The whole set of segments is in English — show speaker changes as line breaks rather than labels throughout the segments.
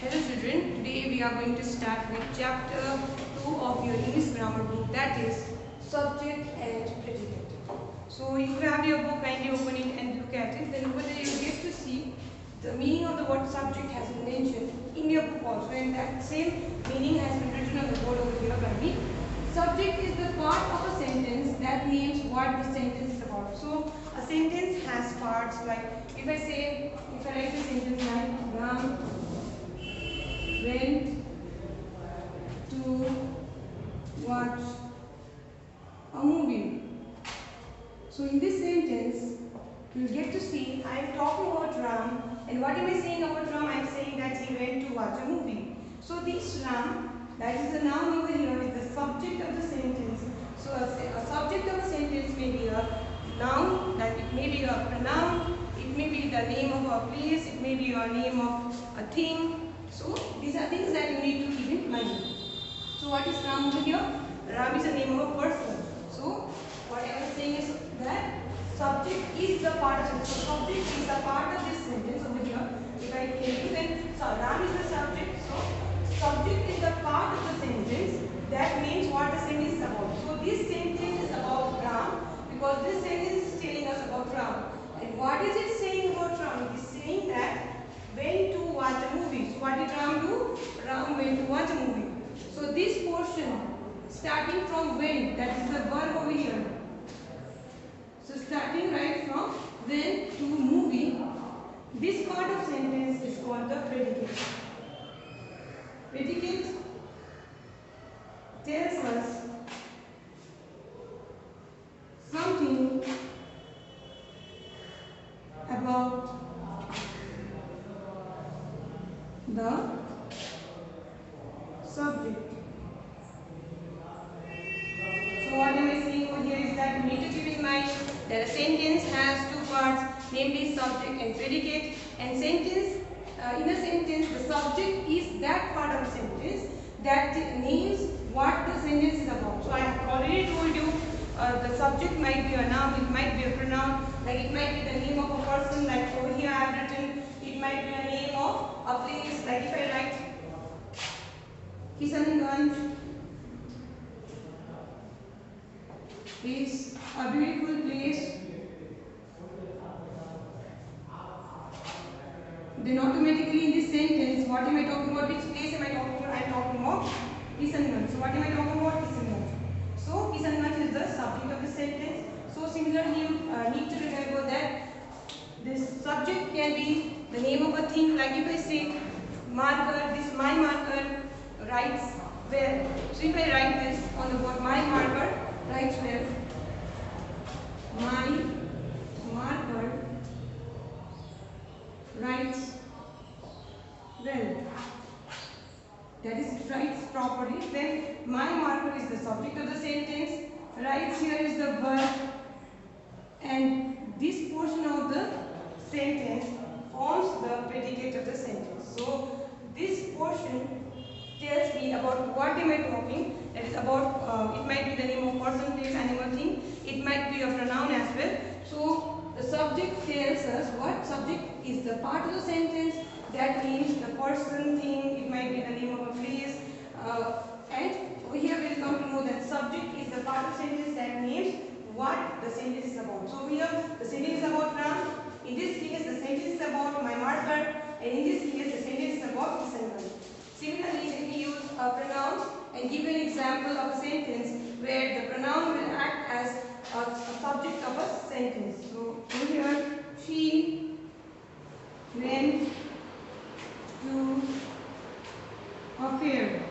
Hello children, today we are going to start with chapter 2 of your English grammar book, that is subject and predicate. So if you have your book, kindly open it and look at it. Then over there you get to see the meaning of the word subject has been mentioned in your book also, and that same meaning has been written on the board over here by me. Subject is the part of a sentence that names what the sentence is about. So a sentence has parts, like if I write a sentence like Ram went to watch a movie. So in this sentence, you will get to see I am talking about Ram, and what am I saying about Ram? I am saying that he went to watch a movie. So this Ram, that is the noun over here, is the subject of the sentence. So a subject of a sentence may be a noun, that it may be a pronoun, it may be the name of a place, it may be a name of a thing. So these are things that you need to keep in mind. So what is Ram over here? Ram is the name of a person. So what I am saying is that subject is the part of it. So subject is the part of this sentence over here. If I tell you, then so Ram is the subject. So subject is the part of the sentence that means what the sentence is about. So this sentence is about Ram because this sentence is telling us about Ram. And what is it saying about Ram? It is saying that went to watch a movie. So what did Ram do? Ram went to watch a movie. So this portion starting from when, that is the verb over here. So starting right from when to movie, this part of sentence is called the predicate. Predicate tells us something about the subject. So what am I saying over here is that you need to keep in mind that a sentence has two parts, namely subject and predicate. And sentence, in a sentence, the subject is that part of a sentence that names what the sentence is about. So I have already told you the subject might be a noun, it might be a pronoun, like it might be the name of a person, like over here I have written, it might be a name of a place, like if I write Kishanganj is a beautiful place, then automatically in this sentence, what am I talking about? Which place am I talking about? I am talking about Kishanganj. So what am I talking about? Kishanganj. So Kishanganj is the subject of the sentence. So similarly, you need to remember that this subject can be the name of a thing. Like if I say marker, this my marker writes well. So if I write this on the board, my marker writes well. My marker writes well. That is writes properly. Then my marker is the subject of the sentence. Writes here is the verb, and this portion of the sentence forms the predicate of the sentence. So this portion tells me about what am I talking. That is about, it might be the name of person, place, animal, thing. It might be a pronoun as well. So the subject tells us what subject is the part of the sentence that means the person, thing, it might be the name of a place. And over here we will come to know that subject is the part of sentence that names what the sentence is about. So here the sentence is about Ram. In this case the sentence is about my marker, and in this case the sentence is about Kishanganj. Similarly, let me use a pronoun and give an example of a sentence where the pronoun will act as a subject of a sentence. So here, she went to a fair.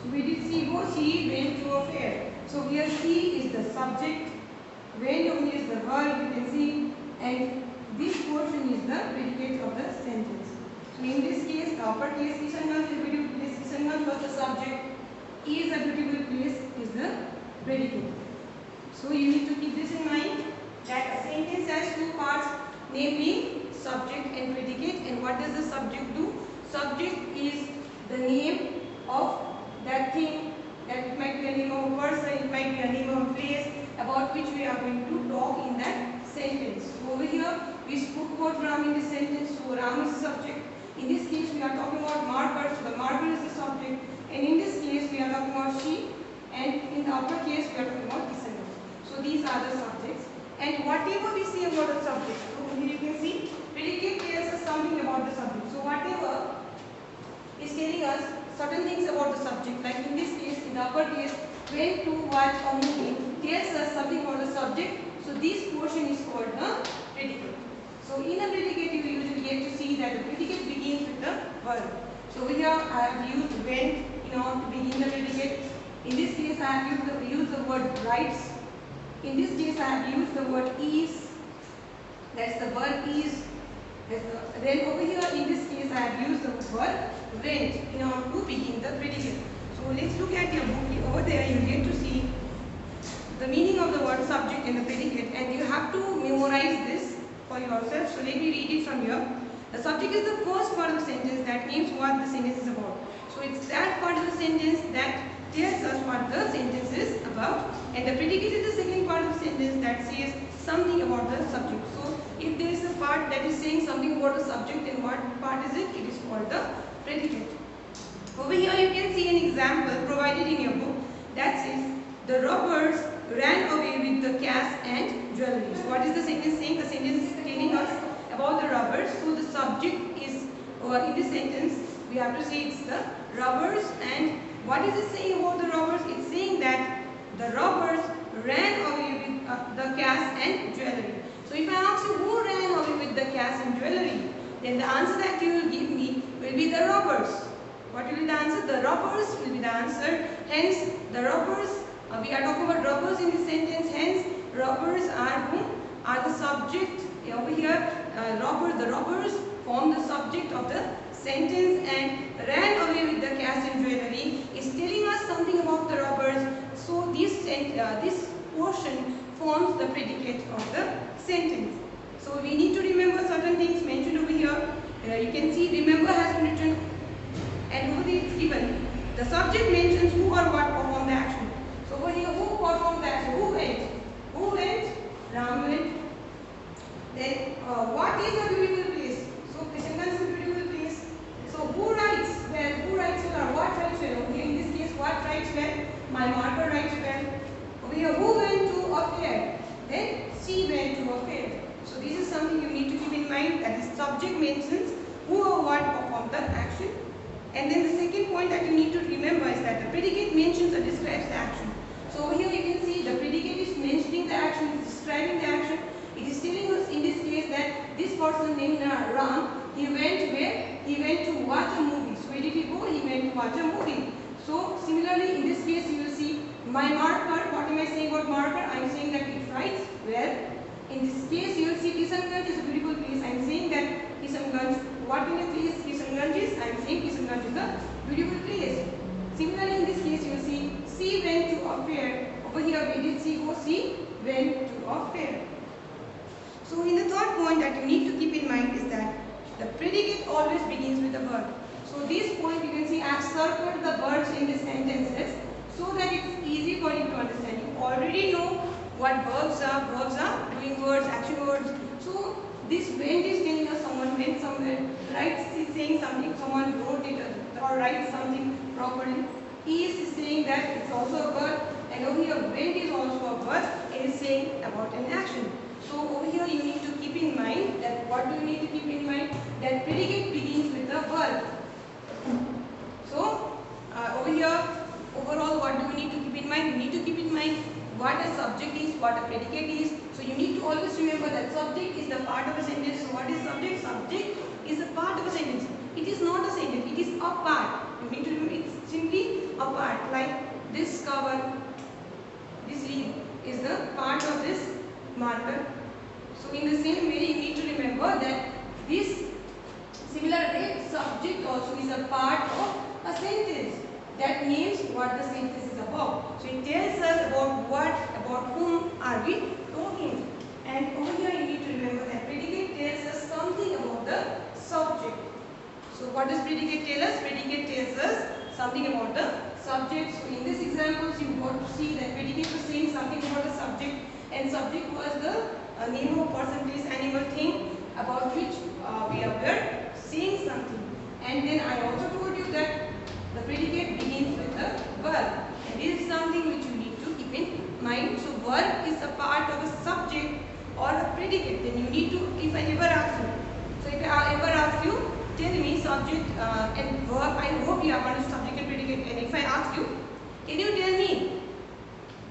So we did see go, she went to a fair. So here she is the subject, went over here is the verb, you can see, and this portion is the predicate of the sentence. So in this case, the uppercase Kishanganj is a beautiful place. Kishanganj was the subject. Is a beautiful place is the predicate. So you need to keep this in mind that a sentence has two parts, namely subject and predicate. And what does the subject do? Subject is the name of that thing. That it might be a name of a person, it might be a name of a place about which we are going to talk in that sentence. So over here we spoke about Ram in this sentence. So Ram is the subject. In this case, we are talking about marker, so the marker is the subject. And in this case, we are talking about she. And in the upper case, we are talking about Kisanganj. So these are the subjects. And whatever we see about the subject, so here you can see, predicate tells us something about the subject. So whatever is telling us certain things about the subject, like in this case, in the upper case, when to watch a movie tells us something about the subject. So this portion is called the predicate. So in a predicate, you usually get to see that the predicate begins with the verb. So over here I have used when in order to begin the predicate. In this case, I have used the word writes. In this case, I have used the word is. That's the verb is. Then over here, in this case, I have used the verb went in order to begin the predicate. So let's look at your book. Over there, you get to see the meaning of the word subject and the predicate, and you have to memorize this for yourself. So let me read it from here. The subject is the first part of the sentence that names what the sentence is about. So it's that part of the sentence that tells us what the sentence is about, and the predicate is the second part of the sentence that says something about the subject. So if there is a part that is saying something about the subject, then what part is it? It is called the predicate. Over here you can see an example provided in your book that says the robbers ran away with the cash and jewelry. So what is the sentence saying? The sentence is telling us about the robbers. So the subject is in this sentence we have to say it's the robbers. And what is it saying about the robbers? It's saying that the robbers ran away with the cash and jewelry. So if I ask you who ran away with the cash and jewelry, then the answer that you will give me will be the robbers. What will be the answer? The robbers will be the answer. Hence, the robbers, we are talking about robbers in this sentence. Hence, robbers are whom? Are the subject. Over here, the robbers form the subject of the sentence, and ran away with the cash and jewelry is telling us something about the robbers. So this portion forms the predicate of the sentence. So we need to remember certain things mentioned over here. You can see remember has been written, and over there it's given. The subject mentions who or what performed the action. So over here, who performed the action? Who went? Who went? Ram went. Then what is a beautiful place? So Kisanganj is a beautiful place. So who writes well? Who writes well? Or what writes well? Okay, in this case, what writes well? My marker writes well. Over here, who went to a fair? Then she went to a fair. So this is something you need to keep in mind, that the subject mentions who or what performed the action. And then the second point that you need to remember is that the predicate mentions or describes the action. So over here you can see the predicate is mentioning the action, it is describing the action. It is telling us in this case that this person named Ram, he went where? He went to watch a movie. So where did he go? He went to watch a movie. So similarly in this case you will see my marker. What am I saying about marker? I am saying that it writes well. In this case you will see Kisanganj is a beautiful place. I am saying that Kisanganj, what kind of place Kisanganj is? I am saying Kisanganj is a beautiful place. Similarly in this case you will see she went to a fair. Over here where did she go? She went to a fair. So in the third point that you need to keep in mind is that the predicate always begins with a verb. So this point you can see I have circled the verbs in the sentences so that it's easy for you to understand. You already know what verbs are. Verbs are doing words, action words. So this went is telling us someone went somewhere. Writes is saying something, someone wrote it or writes something properly. Is saying that it's also a verb, and over here went is also a verb. It is saying about an action. So over here you need to keep in mind that what do you need to keep in mind? That predicate begins with the verb. So over here overall what do we need to keep in mind? We need to keep in mind what a subject is, what a predicate is. So you need to always remember that subject is the part of a sentence. So what is subject? Subject is a part of a sentence. It is not a sentence, it is a part. You need to remember it's simply a part. Like this cover, this leaf is the part of this marker. So in the same way you need to remember that this similar way subject also is a part of a sentence that names what the sentence is about. So it tells us about whom are we talking. And over here you need to remember that predicate tells us something about the subject. So what does predicate tell us? Predicate tells us something about the subject. So in this examples you got to see that predicate was saying something about the subject, and subject was the name of person, place, animal, thing about which we are saying something. then I also told you that the predicate begins with the verb. And this is something which you need to keep in mind. So verb is a part of a subject or a predicate. Then you need to, if I ever ask you, so if I ever ask you, tell me subject and verb, I hope you have understood subject and predicate. And if I ask you, can you tell me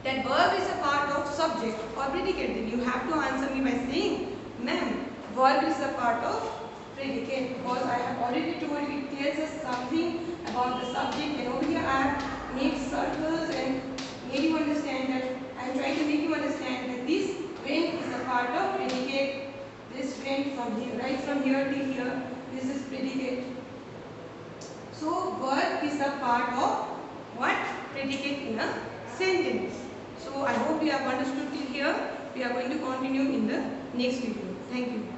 that verb is a part of subject or predicate, then you have to answer me by saying, ma'am, verb is a part of predicate, because I have already told you it tells us something about the subject, and over here I have made circles and made you understand that I am trying to make you understand that this went is a part of predicate. This went from here, right from here to here, this is predicate. So verb is a part of what? Predicate in a sentence. So I hope you have understood till here. We are going to continue in the next video. Thank you.